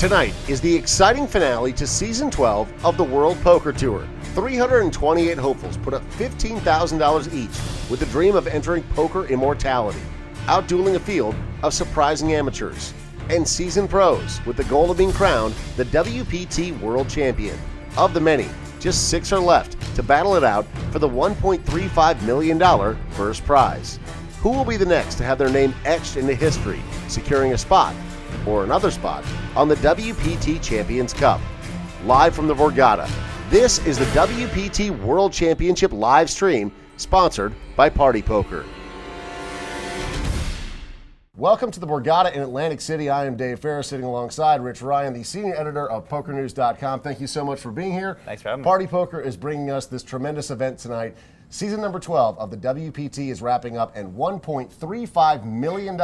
Tonight is the exciting finale to Season 12 of the World Poker Tour. 328 hopefuls put up $15,000 each with the dream of entering poker immortality, outdueling a field of surprising amateurs, and seasoned pros with the goal of being crowned the WPT World Champion. Of the many, just 6 are left to battle it out for the $1.35 million first prize. Who will be the next to have their name etched into history, securing a spot or another spot on the WPT Champions Cup? Live from the Borgata, this is the WPT World Championship live stream sponsored by Party Poker. Welcome to the Borgata in Atlantic City. I am Dave Ferris, sitting alongside Rich Ryan, the senior editor of PokerNews.com. Thank you so much for being here. Thanks for having me. Party Poker is bringing us this tremendous event tonight. Season number 12 of the WPT is wrapping up, and $1.35 million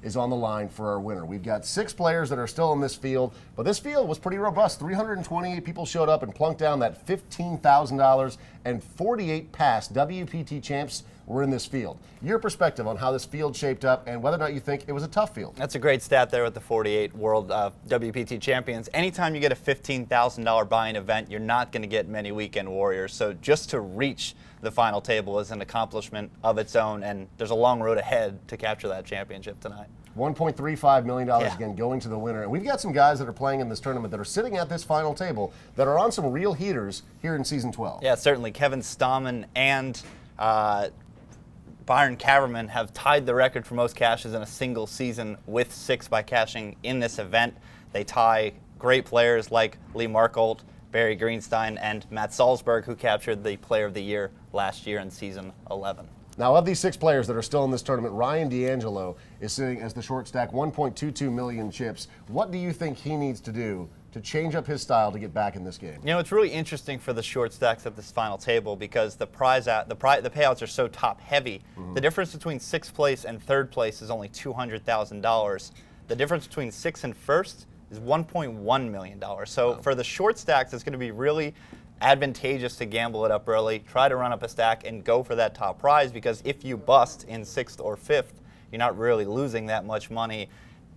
is on the line for our winner. We've got 6 players that are still in this field, but this field was pretty robust. 328 people showed up and plunked down that $15,000, and 48 past WPT champs were in this field. Your perspective on how this field shaped up and whether or not you think it was a tough field. That's a great stat there with the 48 World WPT champions. Anytime you get a $15,000 buy-in event, you're not going to get many weekend warriors. So just to reach the final table is an accomplishment of its own, and there's a long road ahead to capture that championship tonight. $1.35 million again going to the winner. And we've got some guys that are playing in this tournament that are sitting at this final table that are on some real heaters here in Season 12. Yeah, certainly. Kevin Stallman and Byron Kaverman have tied the record for most cashes in a single season with 6 by cashing in this event. They tie great players like Lee Markolt, Barry Greenstein, and Matt Salzberg, who captured the Player of the Year last year in Season 11. Now, of these 6 players that are still in this tournament, Ryan D'Angelo is sitting as the short stack, 1.22 million chips. What do you think he needs to do to change up his style to get back in this game? You know, it's really interesting for the short stacks at this final table because the payouts are so top heavy. The difference between 6th place and 3rd place is only $200,000. The difference between 6th and 1st is $1.1 million. So for the short stacks, it's going to be really advantageous to gamble it up early, try to run up a stack, and go for that top prize, because if you bust in 6th or 5th, you're not really losing that much money.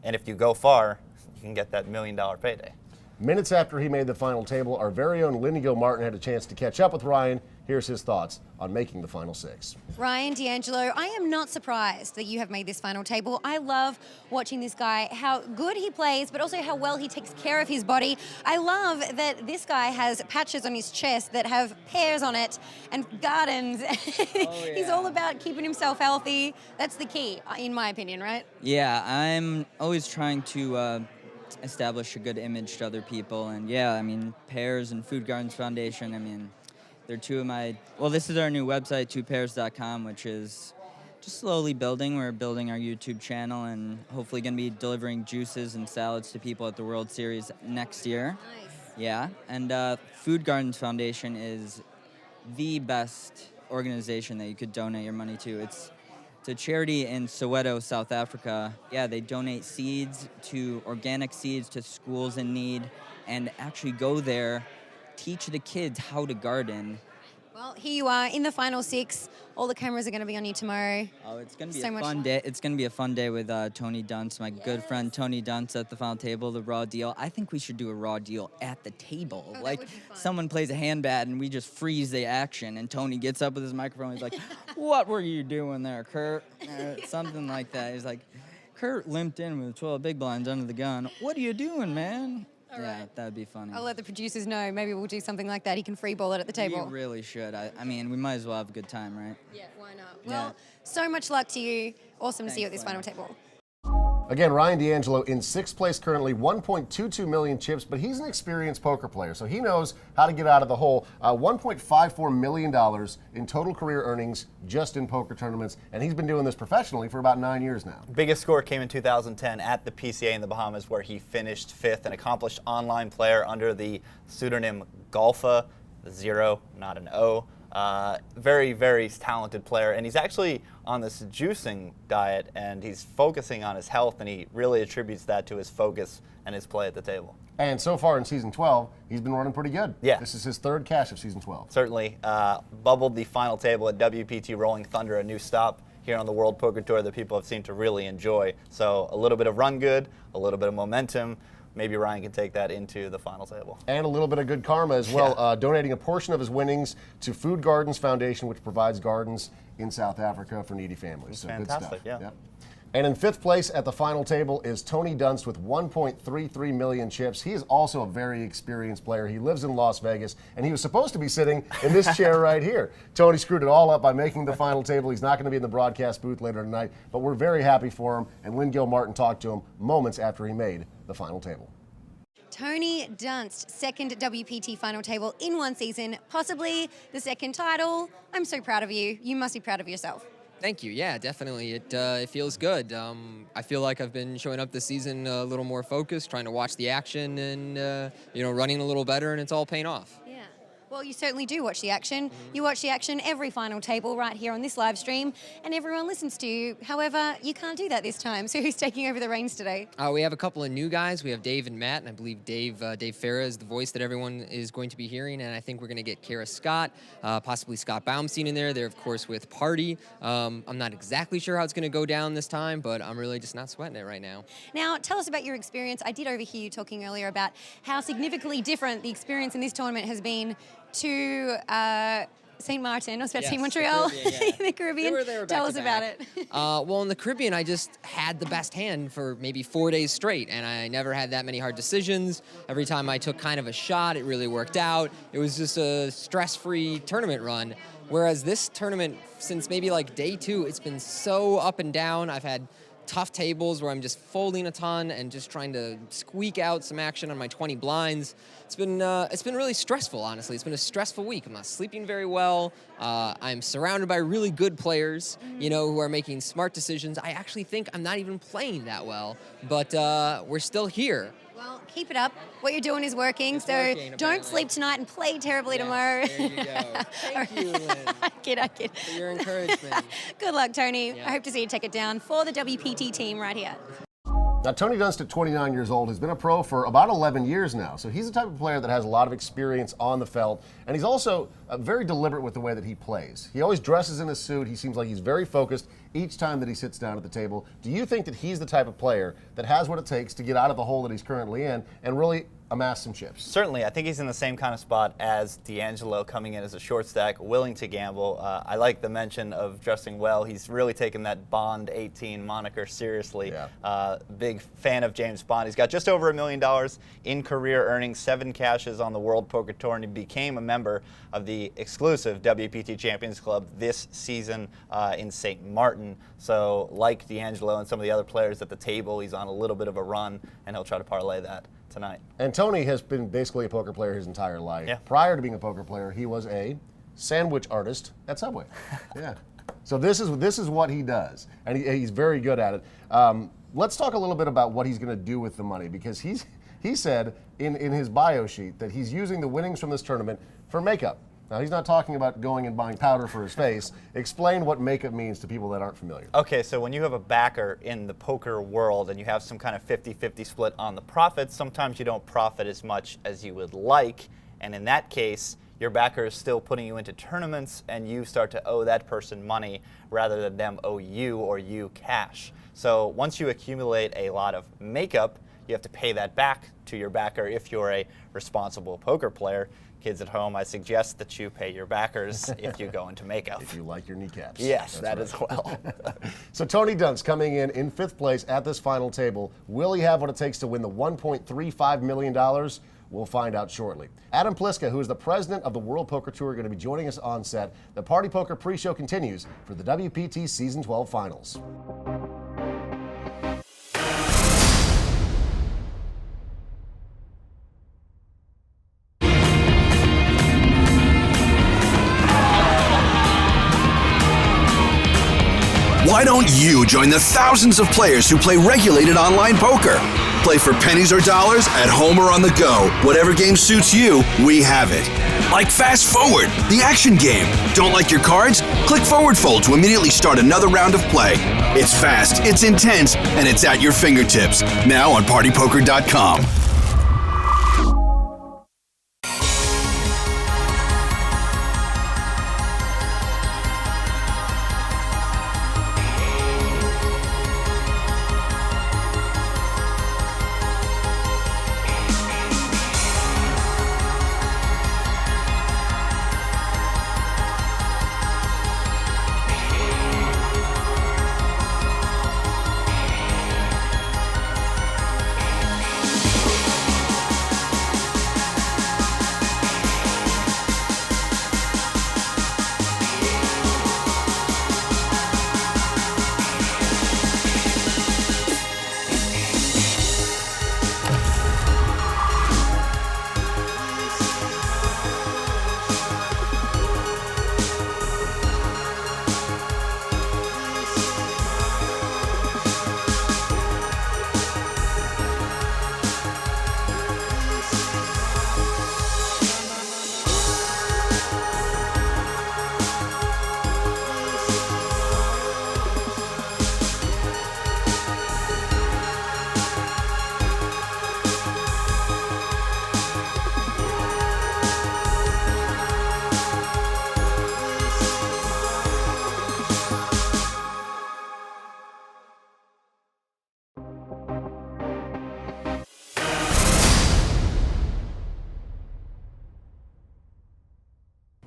And if you go far, you can get that $1 million payday. Minutes after he made the final table, our very own Lindigo Martin had a chance to catch up with Ryan. Here's his thoughts on making the final 6. Ryan D'Angelo, I am not surprised that you have made this final table. I love watching this guy, how good he plays, but also how well he takes care of his body. I love that this guy has patches on his chest that have pears on it and gardens. He's all about keeping himself healthy. That's the key, in my opinion, right? Yeah, I'm always trying to establish a good image to other people. And yeah, I mean, Pears and Food Gardens Foundation, I mean, they're 2 of my, well, this is our new website, twopairs.com, which is just slowly building. We're building our YouTube channel and hopefully going to be delivering juices and salads to people at the World Series next year. Nice. Yeah, and Food Gardens Foundation is the best organization that you could donate your money to. It's a charity in Soweto, South Africa. Yeah, they donate seeds organic seeds to schools in need, and actually go there, teach the kids how to garden. Well, here you are in the final 6. All the cameras are going to be on you tomorrow. Oh, it's going to be So a much fun fun. day. It's going to be a fun day with Tony Dunce, my good friend Tony Dunce at the final table, the raw deal. I think we should do a raw deal at the table. that Like would be fun. someone plays a hand bat and we just freeze the action, and Tony gets up with his microphone. He's like, "What were you doing there, Kurt?" Something like that. He's like, "Kurt limped in with 12 big blinds under the gun. What are you doing, man?" Yeah, right. that'd be funny. I'll let the producers know. Maybe we'll do something like that. He can freeball it at the table. We really should. I mean, we might as well have a good time, right? Yeah, why not? Yeah. Well, so much luck to you. Awesome to see you at Thanks, this final Lynn. table. Again, Ryan D'Angelo in 6th place currently, 1.22 million chips, but he's an experienced poker player, so he knows how to get out of the hole. $1.54 million in total career earnings just in poker tournaments, and he's been doing this professionally for about 9 years now. Biggest score came in 2010 at the PCA in the Bahamas, where he finished 5th, an accomplished online player under the pseudonym Golfa, 0, not an O. Very, very talented player, and he's actually on this juicing diet, and he's focusing on his health, and he really attributes that to his focus and his play at the table. And so far in Season 12, he's been running pretty good. Yeah. This is his 3rd cash of Season 12. Certainly bubbled the final table at WPT Rolling Thunder, a new stop here on the World Poker Tour that people have seemed to really enjoy. So a little bit of run good, a little bit of momentum, maybe Ryan can take that into the final table. And a little bit of good karma as well, donating a portion of his winnings to Food Gardens Foundation, which provides gardens in South Africa for needy families. So fantastic, good stuff. yeah. And in 5th place at the final table is Tony Dunst with 1.33 million chips. He is also a very experienced player. He lives in Las Vegas, and he was supposed to be sitting in this chair right here. Tony screwed it all up by making the final table. He's not going to be in the broadcast booth later tonight, but we're very happy for him. And Lynn Gilmartin talked to him moments after he made the final table. Tony Dunst, second WPT final table in one season, possibly the second title. I'm so proud of you. You must be proud of yourself. Thank you. Yeah, definitely. It feels good. I feel like I've been showing up this season a little more focused, trying to watch the action and, running a little better, and it's all paying off. Yeah. Well, you certainly do watch the action. You watch the action every final table right here on this live stream, and everyone listens to you. However, you can't do that this time. So who's taking over the reins today? We have a couple of new guys. We have Dave and Matt, and I believe Dave Farah is the voice that everyone is going to be hearing, and I think we're going to get Kara Scott, possibly Scott Baumstein in there. They're, of course, with Party. I'm not exactly sure how it's going to go down this time, but I'm really just not sweating it right now. Now, tell us about your experience. I did overhear you talking earlier about how significantly different the experience in this tournament has been to St. Martin, I was about to say Montreal, the Caribbean. They were Tell us about it. Well, in the Caribbean, I just had the best hand for maybe 4 days straight, and I never had that many hard decisions. Every time I took kind of a shot, it really worked out. It was just a stress-free tournament run. Whereas this tournament, since maybe like day 2, it's been so up and down. I've had tough tables where I'm just folding a ton and just trying to squeak out some action on my 20 blinds. It's been really stressful, honestly. It's been a stressful week. I'm not sleeping very well. I'm surrounded by really good players, who are making smart decisions. I actually think I'm not even playing that well, but we're still here. Well, keep it up. What you're doing is working, don't sleep tonight and play terribly tomorrow. There you go. Thank you, Lynn. I kid. For your encouragement. Good luck, Tony. Yeah. I hope to see you take it down for the WPT team right here. Now, Tony Dunst at 29 years old has been a pro for about 11 years now, so he's the type of player that has a lot of experience on the felt, and he's also very deliberate with the way that he plays. He always dresses in a suit. He seems like he's very focused each time that he sits down at the table. Do you think that he's the type of player that has what it takes to get out of the hole that he's currently in and really amass some chips? Certainly. I think he's in the same kind of spot as D'Angelo, coming in as a short stack, willing to gamble. I like the mention of dressing well. He's really taken that Bond 18 moniker seriously. Yeah. Big fan of James Bond. He's got just over $1 million in career earnings, 7 cashes on the World Poker-Tour, and he became a member of the exclusive WPT Champions Club this season in St. Martin. So like D'Angelo and some of the other players at the table, he's on a little bit of a run, and he'll try to parlay that tonight. And Tony has been basically a poker player his entire life. Yeah. Prior to being a poker player, he was a sandwich artist at Subway. Yeah. So this is what he does, and he's very good at it. Let's talk a little bit about what he's going to do with the money, because he said in his bio sheet that he's using the winnings from this tournament for makeup. Now, he's not talking about going and buying powder for his face. Explain what makeup means to people that aren't familiar. Okay, so when you have a backer in the poker world and you have some kind of 50-50 split on the profits, sometimes you don't profit as much as you would like. And in that case, your backer is still putting you into tournaments and you start to owe that person money rather than them owe you or you cash. So once you accumulate a lot of makeup, you have to pay that back to your backer if you're a responsible poker player. Kids at home, I suggest that you pay your backers if you go into makeup. If you like your kneecaps. Yes, That's as well. So Tony Dunst coming in 5th place at this final table. Will he have what it takes to win the $1.35 million? We'll find out shortly. Adam Pliska, who is the president of the World Poker Tour, going to be joining us on set. The Party Poker pre-show continues for the WPT Season 12 Finals. Why don't you join the thousands of players who play regulated online poker? Play for pennies or dollars, at home or on the go. Whatever game suits you, we have it. Like Fast Forward, the action game. Don't like your cards? Click Forward Fold to immediately start another round of play. It's fast, it's intense, and it's at your fingertips. Now on PartyPoker.com.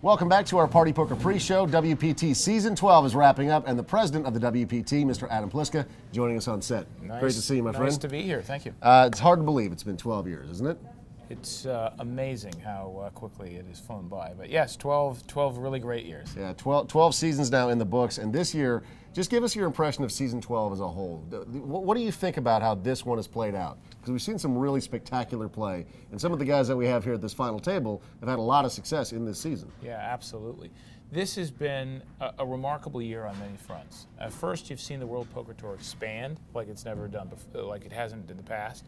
Welcome back to our Party Poker pre-show. WPT Season 12 is wrapping up, and the president of the WPT, Mr. Adam Pliska, joining us on set. Nice, Great to see you, my friend. Nice to be here. Thank you. It's hard to believe it's been 12 years, isn't it? It's amazing how quickly it has flown by. But yes, 12 really great years. Yeah, 12 seasons now in the books, and this year, just give us your impression of Season 12 as a whole. What do you think about how this one has played out? Because we've seen some really spectacular play, and some of the guys that we have here at this final table have had a lot of success in this season. Yeah, absolutely. This has been a remarkable year on many fronts. First, you've seen the World Poker Tour expand like it's never done before, like it hasn't in the past.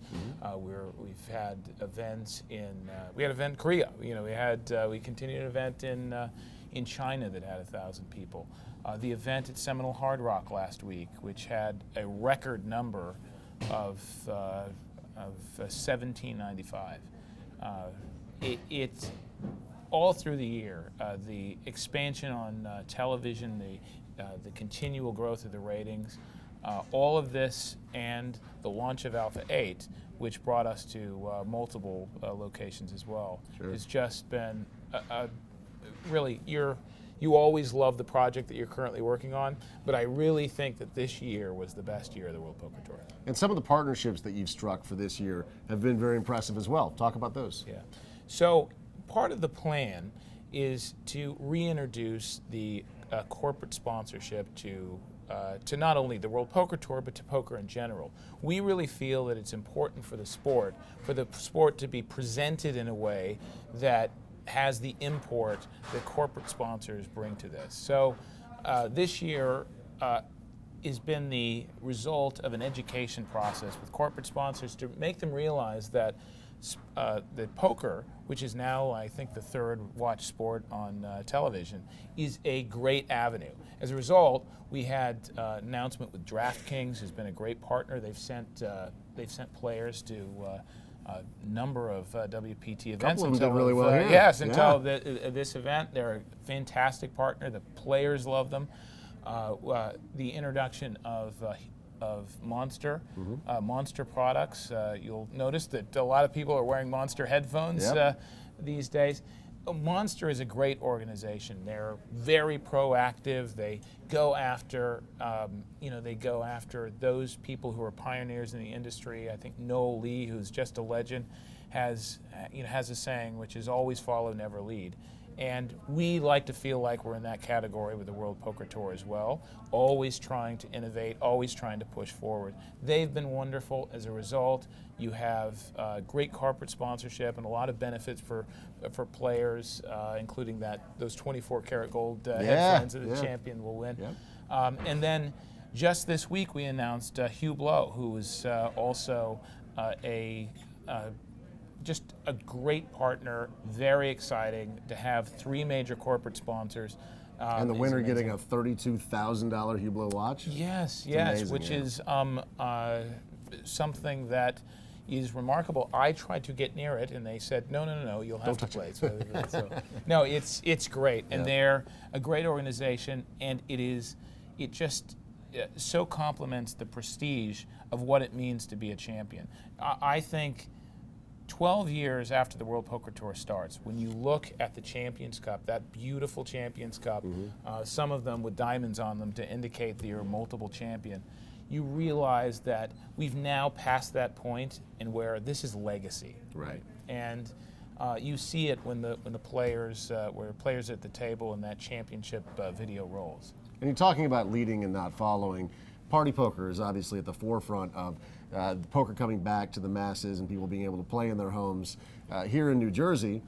We've had events we had an event in Korea. You know, we continued an event in China that had 1,000 people. The event at Seminole Hard Rock last week, which had a record number of 1795. It's all through the year, the expansion on television, the continual growth of the ratings, all of this, and the launch of Alpha 8, which brought us to multiple locations as well, has just been really, you always love the project that you're currently working on, but I really think that this year was the best year of the World Poker Tour. And some of the partnerships that you've struck for this year have been very impressive as well. Talk about those. Yeah. So part of the plan is to reintroduce the corporate sponsorship to not only the World Poker Tour, but to poker in general. We really feel that it's important for the sport to be presented in a way that has the import that corporate sponsors bring to this. So this year has been the result of an education process with corporate sponsors to make them realize that poker, which is now, I think, the third watch sport on television, is a great avenue. As a result, we had an announcement with DraftKings, who's been a great partner. They've sent players to a number of WPT events. Couple of them did really well here. Yes, until this event. They're a fantastic partner. The players love them. The introduction of Monster, Monster products. You'll notice that a lot of people are wearing Monster headphones these days. Monster is a great organization. They're very proactive. They go after, those people who are pioneers in the industry. I think Noel Lee, who's just a legend, has a saying which is always follow, never lead. And we like to feel like we're in that category with the World Poker Tour as well, always trying to innovate, always trying to push forward. They've been wonderful. As a result, you have great corporate sponsorship and a lot of benefits for players, including those 24-karat gold headphones that the champion will win. And then just this week we announced Hugh Blow, who is also just a great partner, very exciting to have 3 major corporate sponsors. And the winner getting a $32,000 Hublot watch? Yes, amazing, which is something that is remarkable. I tried to get near it, and they said, no, you'll have to play. So, no, it's great, and they're a great organization, and it just so complements the prestige of what it means to be a champion. I think 12 years after the World Poker Tour starts, when you look at the Champions Cup, that beautiful Champions Cup, some of them with diamonds on them to indicate that you're a multiple champion, you realize that we've now passed that point and where this is legacy. Right. And you see it when the players, where players at the table and that championship video rolls. And you're talking about leading and not following. Party poker is obviously at the forefront of poker coming back to the masses and people being able to play in their homes. Here in New Jersey,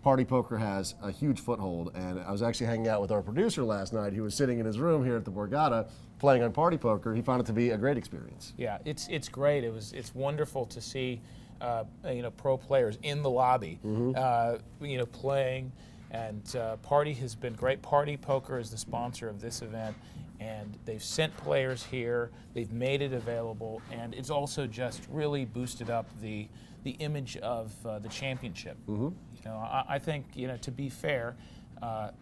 Party Poker has a huge foothold, and I was actually hanging out with our producer last night. He was sitting in his room here at the Borgata playing on Party Poker. He found it to be a great experience. Yeah, it's great. It's wonderful to see pro players in the lobby, playing. And Party has been great. Party Poker is the sponsor of this event, and they've sent players here. They've made it available, and it's also just really boosted up the image of the championship. I think to be fair,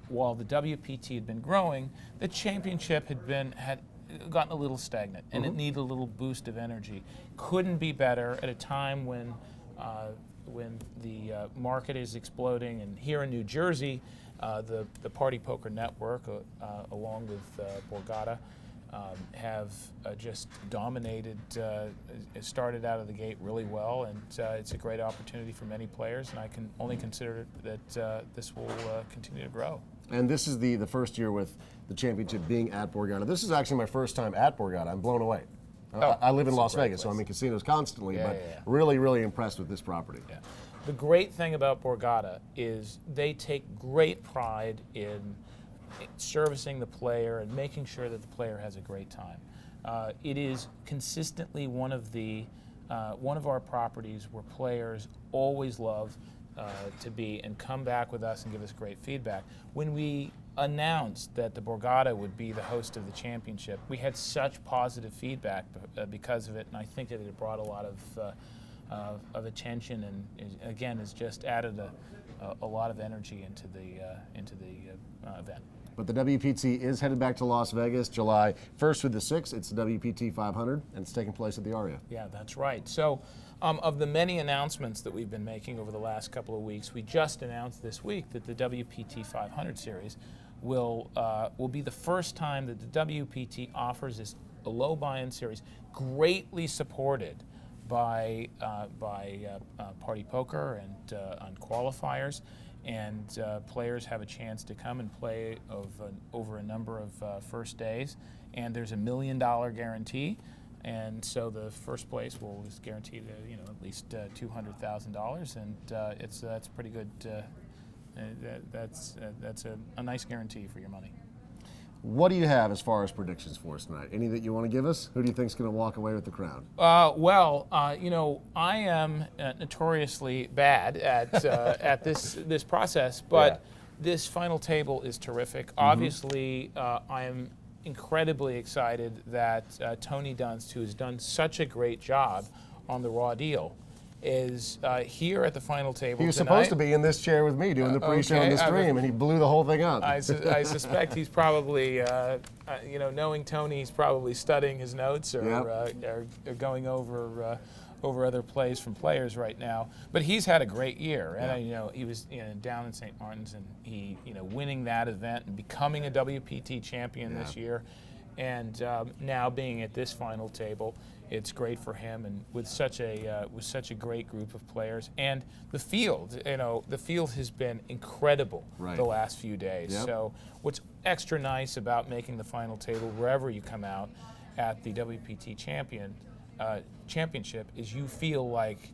while the WPT had been growing, the championship had gotten a little stagnant, and it needed a little boost of energy. Couldn't be better at a time when the market is exploding, and here in New Jersey, The Party Poker Network, along with Borgata, have just dominated. It started out of the gate really well, and it's a great opportunity for many players, and I can only consider that this will continue to grow. And this is the first year with the championship being at Borgata. This is actually my first time at Borgata. I'm blown away. I live in Las Vegas, so I'm in casinos constantly, really, really impressed with this property. Yeah. The great thing about Borgata is they take great pride in servicing the player and making sure that the player has a great time. It is consistently one of our properties where players always love to be and come back with us and give us great feedback. When we announced that the Borgata would be the host of the championship, we had such positive feedback because of it, and I think that it brought a lot of attention and again has just added a lot of energy into the event. But the WPT is headed back to Las Vegas July 1st through the 6th. It's the WPT 500, and it's taking place at the Aria. Yeah, that's right. So of the many announcements that we've been making over the last couple of weeks, we just announced this week that the WPT 500 series will be the first time that the WPT offers this low buy-in series, greatly supported by Party Poker and on qualifiers. And players have a chance to come and play over a number of first days. And there's $1 million guarantee. And so the first place is guaranteed at least $200,000. And that's pretty good. That's a nice guarantee for your money. What do you have as far as predictions for us tonight? Any that you want to give us? Who do you think is going to walk away with the crown? I am notoriously bad at this process, but this final table is terrific. Mm-hmm. Obviously, I am incredibly excited that Tony Dunst, who has done such a great job on the Raw Deal, is here at the final table. He was tonight. Supposed to be in this chair with me doing the pre-show and the stream, and he blew the whole thing up. I suspect he's probably, knowing Tony, he's probably studying his notes or going over other plays from players right now. But he's had a great year, and he was down in St. Martin's, and he winning that event and becoming a WPT champion this year, and now being at this final table. It's great for him, and with such a great group of players, and the field. The field has been incredible the last few days. Yep. So, what's extra nice about making the final table wherever you come out at the WPT championship is you feel like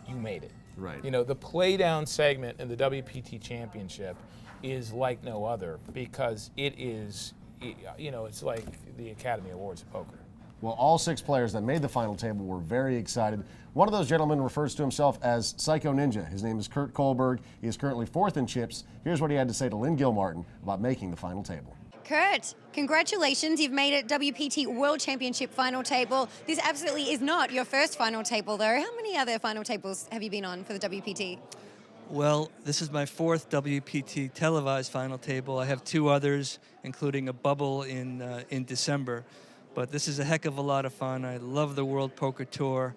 you made it. Right. The play down segment in the WPT championship is like no other because it is, it's like the Academy Awards of poker. Well, all 6 players that made the final table were very excited. One of those gentlemen refers to himself as Psycho Ninja. His name is Kurt Kohlberg. He is currently 4th in chips. Here's what he had to say to Lynn Gilmartin about making the final table. Kurt, congratulations. You've made it WPT World Championship final table. This absolutely is not your first final table, though. How many other final tables have you been on for the WPT? Well, this is my 4th WPT televised final table. I have 2 others, including a bubble in December. But this is a heck of a lot of fun. I love the World Poker Tour.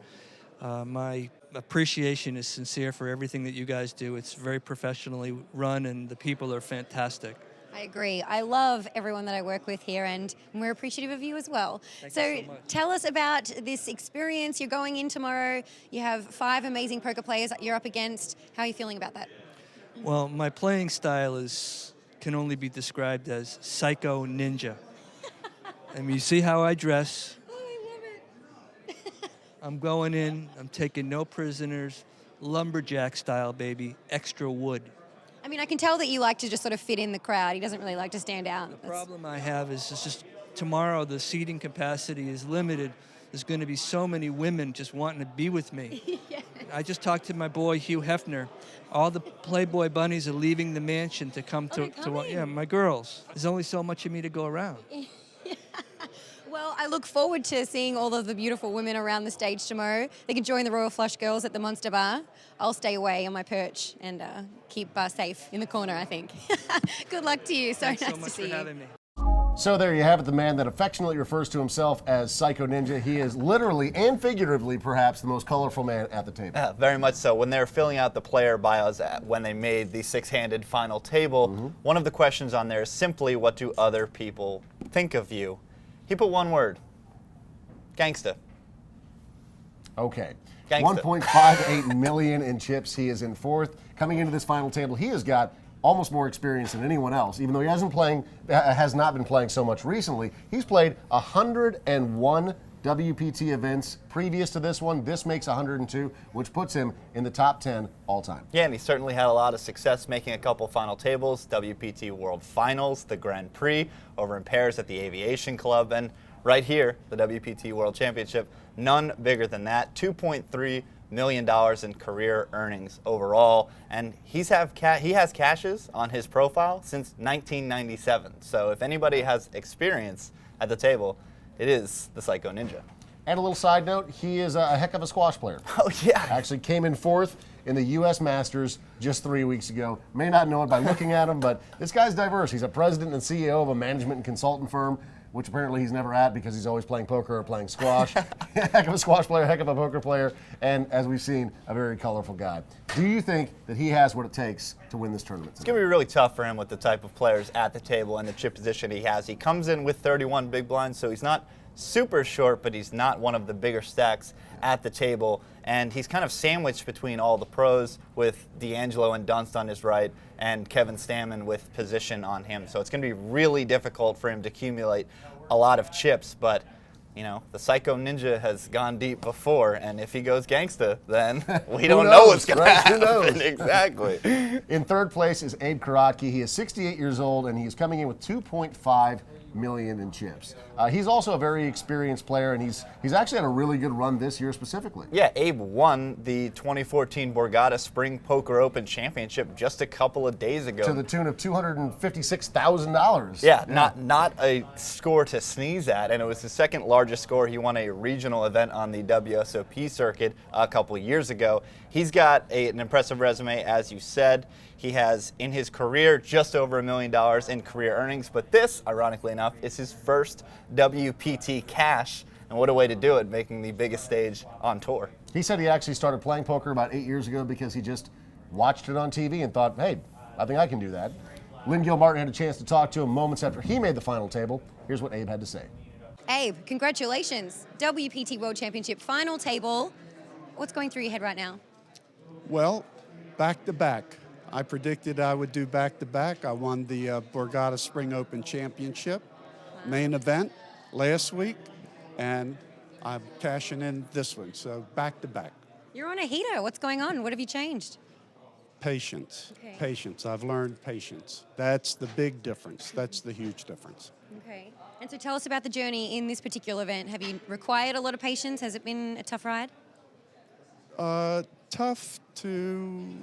My appreciation is sincere for everything that you guys do. It's very professionally run, and the people are fantastic. I agree. I love everyone that I work with here, and we're appreciative of you as well. Thank you so much. Tell us about this experience. You're going in tomorrow. You have 5 amazing poker players you're up against. How are you feeling about that? Well, my playing style can only be described as Psycho Ninja. I mean, you see how I dress. Oh, I love it. I'm going in, I'm taking no prisoners, lumberjack style, baby, extra wood. I mean, I can tell that you like to just sort of fit in the crowd. He doesn't really like to stand out. The problem I have is it's just tomorrow the seating capacity is limited. There's going to be so many women just wanting to be with me. Yeah. I just talked to my boy, Hugh Hefner. All the Playboy bunnies are leaving the mansion to come to my girls. There's only so much of me to go around. Well, I look forward to seeing all of the beautiful women around the stage tomorrow. They can join the Royal Flush Girls at the Monster Bar. I'll stay away on my perch and keep safe in the corner, I think. Good luck to you. So Thanks nice so much to see for you. having me. So there you have it, the man that affectionately refers to himself as Psycho Ninja. He is literally and figuratively, perhaps, the most colorful man at the table. Yeah, very much so. When they were filling out the player bios when they made the six-handed final table, one of the questions on there is simply, what do other people think of you? He put one word: gangsta. Okay. Gangsta. 1.58 million in chips. He is in fourth. Coming into this final table, he has got almost more experience than anyone else. Even though he has not been playing so much recently, he's played 101 WPT events previous to this one. This makes 102, which puts him in the top 10 all time. Yeah, and he certainly had a lot of success making a couple final tables, WPT World Finals, the Grand Prix, over in Paris at the Aviation Club, and right here, the WPT World Championship. None bigger than that. $2.3 million in career earnings overall, and he has cashes on his profile since 1997. So if anybody has experience at the table, it is the Psycho Ninja. And a little side note, he is a heck of a squash player. Oh yeah. Actually came in fourth in the U.S. Masters just 3 weeks ago. May not know it by looking at him, but this guy's diverse. He's a president and CEO of a management and consultant firm, which apparently he's never at because he's always playing poker or playing squash. Heck of a squash player, heck of a poker player, and as we've seen, a very colorful guy. Do you think that he has what it takes to win this tournament? It's going to be really tough for him with the type of players at the table and the chip position he has. He comes in with 31 big blinds, so he's not super short, but he's not one of the bigger stacks at the table. And he's kind of sandwiched between all the pros, with D'Angelo and Dunst on his right and Kevin Stammen with position on him. So it's going to be really difficult for him to accumulate a lot of chips. But, you know, the Psycho Ninja has gone deep before, and if he goes gangsta, then we don't know what's going to happen. Exactly. In third place is Abe Karotke. He is 68 years old, and he's coming in with 2.5 million in chips. He's also a very experienced player, and he's actually had a really good run this year specifically. Yeah, Abe won the 2014 Borgata Spring Poker Open Championship just a couple of days ago. To the tune of $256,000. Yeah, not a score to sneeze at, and it was his second largest score. He won a regional event on the WSOP circuit a couple of years ago. He's got an impressive resume, as you said. He has, in his career, just over $1 million in career earnings, but this, ironically enough, is his first WPT cash, and what a way to do it, making the biggest stage on tour. He said he actually started playing poker about 8 years ago because he just watched it on TV and thought, hey, I think I can do that. Lynn Gilmartin had a chance to talk to him moments after he made the final table. Here's what Abe had to say. Abe, congratulations. WPT World Championship final table. What's going through your head right now? Well, back-to-back. I predicted I would do back-to-back. I won the Borgata Spring Open Championship main event last week, and I'm cashing in this one, so back-to-back. You're on a heater. What's going on? What have you changed? Patience. Okay. Patience. I've learned patience. That's the big difference. That's the huge difference. Okay. And so tell us about the journey in this particular event. Have you required a lot of patience? Has it been a tough ride? Tough to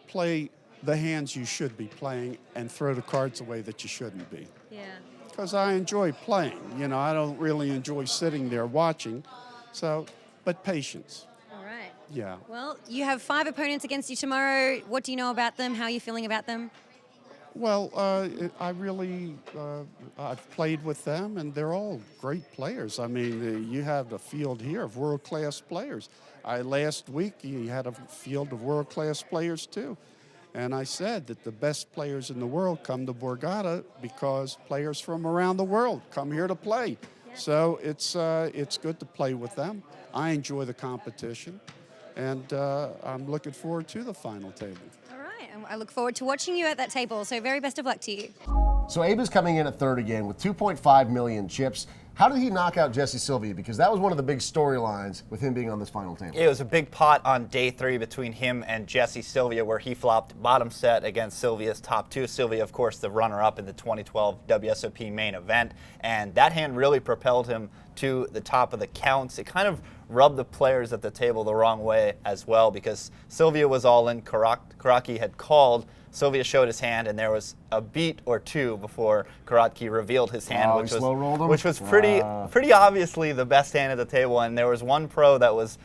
play the hands you should be playing and throw the cards away that you shouldn't be. Yeah. Because I enjoy playing. You know, I don't really enjoy sitting there watching. So, but patience. All right. Yeah. Well, you have 5 opponents against you tomorrow. What do you know about them? How are you feeling about them? Well, I've played with them, and they're all great players. I mean, you have a field here of world-class players. Last week, you had a field of world-class players, too. And I said that the best players in the world come to Borgata because players from around the world come here to play. Yeah. So it's good to play with them. I enjoy the competition, and I'm looking forward to the final table. All right, and I look forward to watching you at that table, so very best of luck to you. So Abe is coming in at third again with 2.5 million chips. How did he knock out Jesse Sylvia? Because that was one of the big storylines with him being on this final table. It was a big pot on day 3 between him and Jesse Sylvia, where he flopped bottom set against Sylvia's top 2. Sylvia, of course, the runner-up in the 2012 WSOP main event. And that hand really propelled him to the top of the counts. It kind of rubbed the players at the table the wrong way as well, because Sylvia was all in. Karaki had called. Sylvia showed his hand, and there was a beat or two before Karatki revealed his hand, Oh, he slow-rolled him? which was pretty obviously the best hand at the table. And there was one pro that was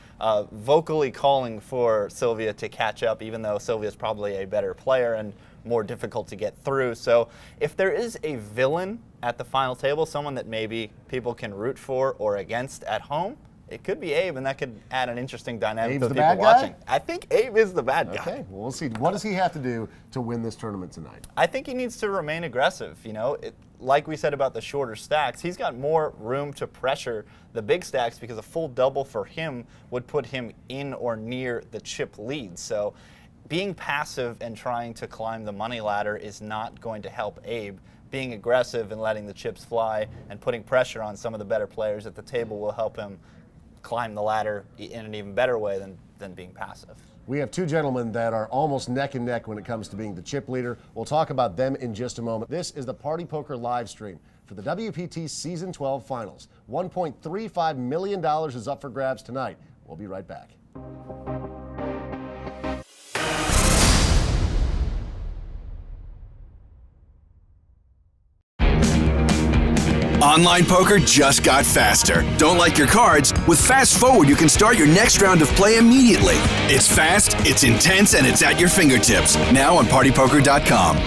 vocally calling for Sylvia to catch up, even though Sylvia's probably a better player and more difficult to get through. So if there is a villain at the final table, someone that maybe people can root for or against at home, it could be Abe, and that could add an interesting dynamic Abe's to the the people bad guy? watching. I think Abe is the bad guy. Okay, well, we'll see. What does he have to do to win this tournament tonight? I think he needs to remain aggressive. You know, like we said about the shorter stacks, he's got more room to pressure the big stacks because a full double for him would put him in or near the chip lead. So being passive and trying to climb the money ladder is not going to help Abe. Being aggressive and letting the chips fly and putting pressure on some of the better players at the table will help him climb the ladder in an even better way than being passive. We have two gentlemen that are almost neck and neck when it comes to being the chip leader. We'll talk about them in just a moment. This is the Party Poker live stream for the WPT Season 12 Finals. $1.35 million is up for grabs tonight. We'll be right back. Online poker just got faster. Don't like your cards? With Fast Forward, you can start your next round of play immediately. It's fast, it's intense, and it's at your fingertips. Now on PartyPoker.com.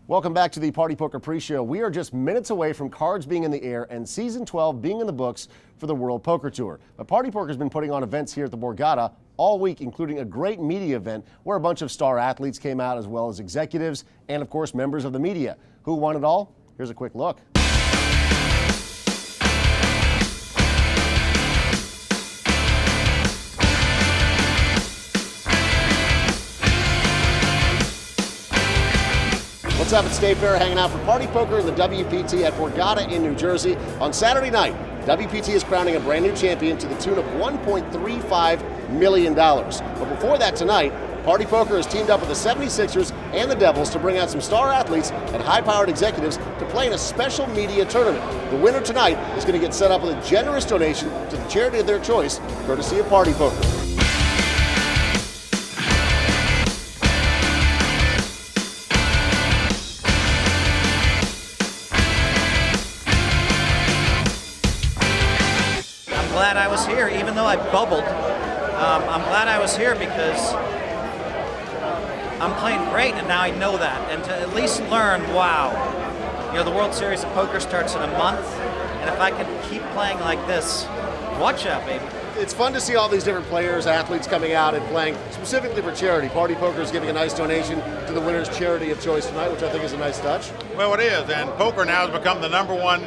Welcome back to the Party Poker Pre-Show. We are just minutes away from cards being in the air and Season 12 being in the books for the World Poker Tour. But Party Poker's been putting on events here at the Borgata all week, including a great media event where a bunch of star athletes came out, as well as executives and, of course, members of the media. Who won it all? Here's a quick look. What's up? It's Dave Fair hanging out for Party Poker in the WPT at Borgata in New Jersey. On Saturday night, WPT is crowning a brand new champion to the tune of $1.35 million. But before that tonight, Party Poker has teamed up with the 76ers and the Devils to bring out some star athletes and high-powered executives to play in a special media tournament. The winner tonight is going to get set up with a generous donation to the charity of their choice, courtesy of Party Poker. Glad I was here, even though I bubbled. I'm glad I was here because I'm playing great, and now I know that. And to at least learn, wow, you know, the World Series of Poker starts in a month, and if I can keep playing like this, watch out, baby. It's fun to see all these different players, athletes coming out and playing specifically for charity. Party Poker is giving a nice donation to the winner's charity of choice tonight, which I think is a nice touch. Well, it is, and poker now has become the #1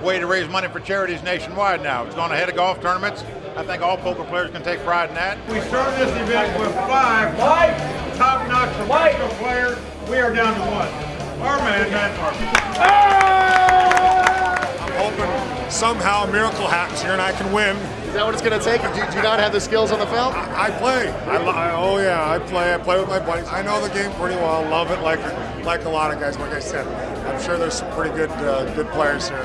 way to raise money for charities nationwide now. It's gone ahead of golf tournaments. I think all poker players can take pride in that. We started this event with 5 top-notch professional players. We are down to 1. Our man, Matt Martin. I'm hoping somehow a miracle happens here and I can win. Is that what it's going to take? Do you not have the skills on the field? I play. Oh yeah, I play with my buddies. I know the game pretty well. Love it like a lot of guys. Like I said, I'm sure there's some pretty good players here.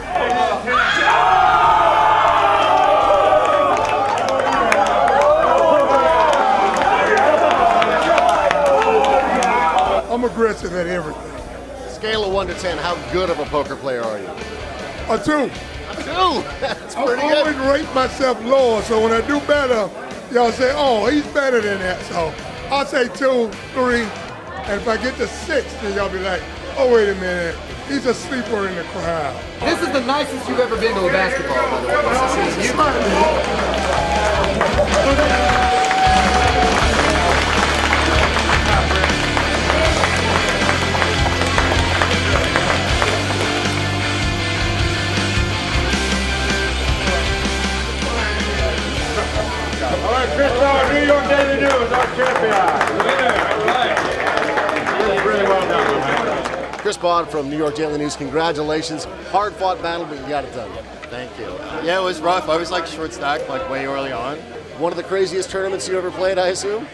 I'm aggressive at everything. scale of 1 to 10, how good of a poker player are you? A 2. 2? That's pretty I good. always rate myself lower, so when I do better, y'all say, oh, he's better than that. So I'll say 2, 3, and if I get to 6, then y'all be like, oh, wait a minute, he's a sleeper in the crowd. This is the nicest you've ever been to a basketball, by the way. You might All right, Preshow, New York Daily News, our champion. Really well done, man. Chris Bond from New York Daily News, congratulations. Hard-fought battle, but you got it done. Thank you. Yeah, it was rough. I was like short stack, like way early on. One of the craziest tournaments you ever played, I assume?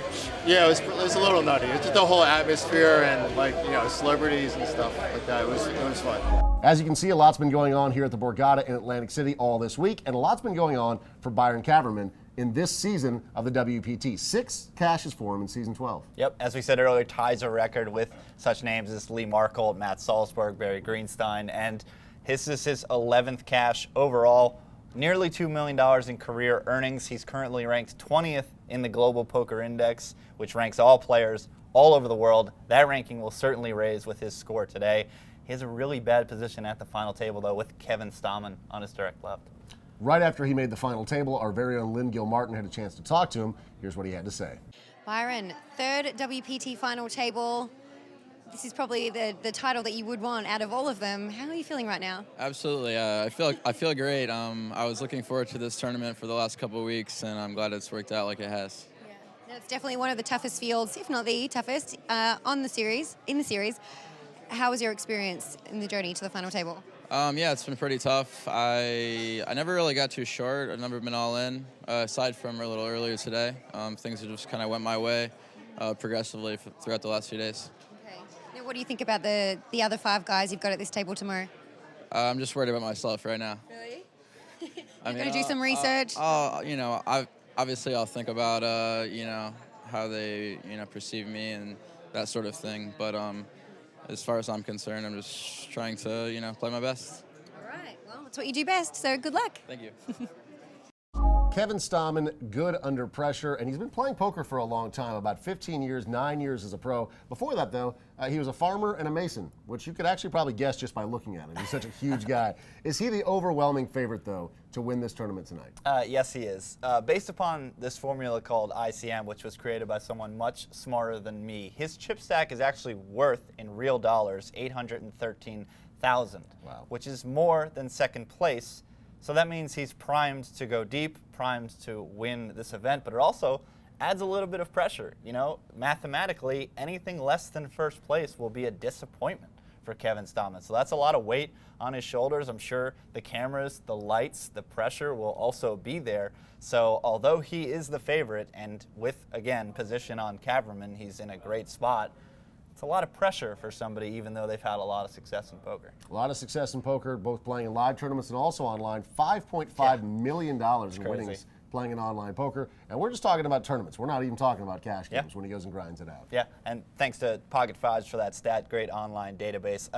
Yeah, it was a little nutty. It's just the whole atmosphere and like, you know, celebrities and stuff like that. It was fun. As you can see, a lot's been going on here at the Borgata in Atlantic City all this week, and a lot's been going on for Byron Kaverman in this season of the WPT. 6 cashes for him in season 12. Yep, as we said earlier, ties a record with such names as Lee Markholt, Matt Salzberg, Barry Greenstein, and this is his 11th cash overall. Nearly $2 million in career earnings. He's currently ranked 20th in the Global Poker Index, which ranks all players all over the world. That ranking will certainly raise with his score today. He has a really bad position at the final table, though, with Kevin Stammen on his direct left. Right after he made the final table, our very own Lynn Gilmartin had a chance to talk to him. Here's what he had to say. Byron, 3rd WPT final table. This is probably the title that you would want out of all of them. How are you feeling right now? Absolutely. I feel great. I was looking forward to this tournament for the last couple of weeks, and I'm glad it's worked out like it has. Yeah. It's definitely one of the toughest fields, if not the toughest, in the series. How was your experience in the journey to the final table? Yeah, it's been pretty tough. I never really got too short. I've never been all in, aside from a little earlier today. Things have just kind of went my way progressively throughout the last few days. Okay. Now, what do you think about the other 5 guys you've got at this table tomorrow? I'm just worried about myself right now. Really? You're going to do some research? You know, obviously I'll think about, you know, how they, you know, perceive me and that sort of thing. But as far as I'm concerned, I'm just trying to, you know, play my best. All right. Well, that's what you do best, so good luck. Thank you. Kevin Stammen, good under pressure, and he's been playing poker for a long time, about 15 years, 9 years as a pro. Before that, though, he was a farmer and a mason, which you could actually probably guess just by looking at him. He's such a huge guy. Is he the overwhelming favorite, though, to win this tournament tonight? Yes, he is. Based upon this formula called ICM, which was created by someone much smarter than me, his chip stack is actually worth, in real dollars, $813,000, wow, which is more than second place. So that means he's primed to go deep, primed to win this event, but it also adds a little bit of pressure. You know, mathematically, anything less than first place will be a disappointment for Kevin Stammen. So that's a lot of weight on his shoulders. I'm sure the cameras, the lights, the pressure will also be there. So although he is the favorite, and with, again, position on Kaverman, he's in a great spot, it's a lot of pressure for somebody, even though they've had a lot of success in poker. A lot of success in poker, both playing in live tournaments and also online. $5.5 million in winnings playing in online poker. And we're just talking about tournaments. We're not even talking about cash games when he goes and grinds it out. Yeah, and thanks to Pocket Fives for that stat, great online database.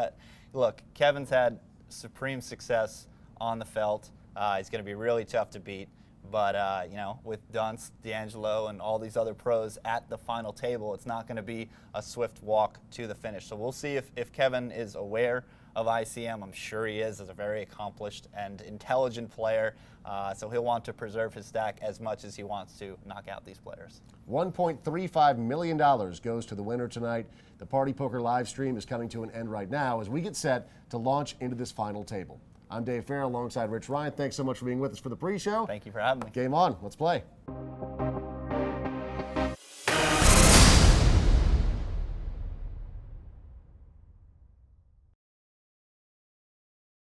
Look, Kevin's had supreme success on the felt. He's going to be really tough to beat. But, you know, with Dunst, D'Angelo, and all these other pros at the final table, it's not going to be a swift walk to the finish. So we'll see if Kevin is aware of ICM. I'm sure he is, as a very accomplished and intelligent player. So he'll want to preserve his stack as much as he wants to knock out these players. $1.35 million goes to the winner tonight. The Party Poker live stream is coming to an end right now as we get set to launch into this final table. I'm Dave Farrell alongside Rich Ryan. Thanks so much for being with us for the pre-show. Thank you for having me. Game on. Let's play.